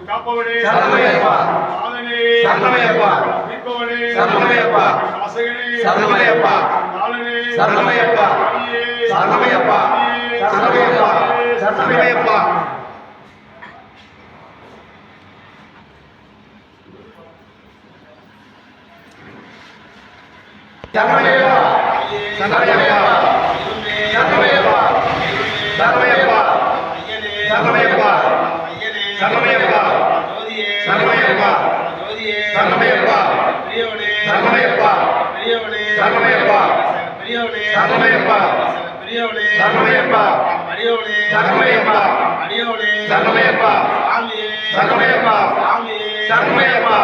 காப்பவனே சரணமையப்பா, நாதனே சரணமையப்பா, மீட்பவனே சரணமையப்பா, நாசகனே சரணமையப்பா, நாளனே சரணமையப்பா, சரணமையப்பா, சரணமையப்பா, சரணமையப்பா. சரணமையப்பா, சரணமையப்பா, சரணமையப்பா, சரணமையப்பா, சரணமையப்பா, சரணமையப்பா, சரணமையப்பா, சரணமையப்பா, பிரியவனே சரணமையப்பா, பிரியவனே சரணமையப்பா, பிரியவனே சரணமையப்பா, பிரியவனே சரணமையப்பா, அடியோனே சரணமையப்பா, அடியோனே சரணமையப்பா, சாமியே சரணமையப்பா, சாமியே சரணமையப்பா,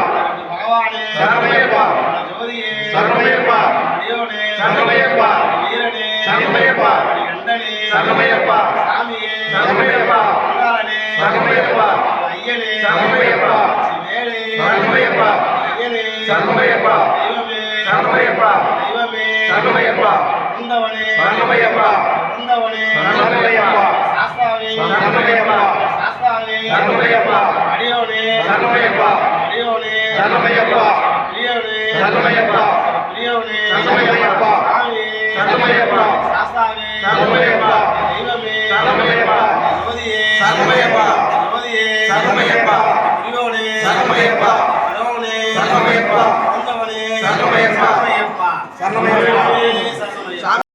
பகவானே சரணமையப்பா, ஜோதியே சரணமையப்பா, அடியோனே சரணமையப்பா, வீரனே சரணமையப்பா, கண்டனே சரணமையப்பா, சாமியே சரணமையப்பா, அங்காரனே சரணமையப்பா, ஐயனே சரணமையப்பா, சிவேலே சரணமையப்பா, ஐயனே சரணமையப்பா, தெய்வமே சரணமையப்பா, தெய்வமே சரணமையப்பா, வந்தவனே சரணமையப்பா, வந்தவனே சரணமையப்பா, சாஸ்தாவே சரணமையப்பா, சாஸ்தாவே சரணமையப்பா, அடியோனே சரணமையப்பா, அடியோனே சரணமையப்பா, பிரியவனே சரணமையப்பா, பிரியவனே சரணமையப்பா.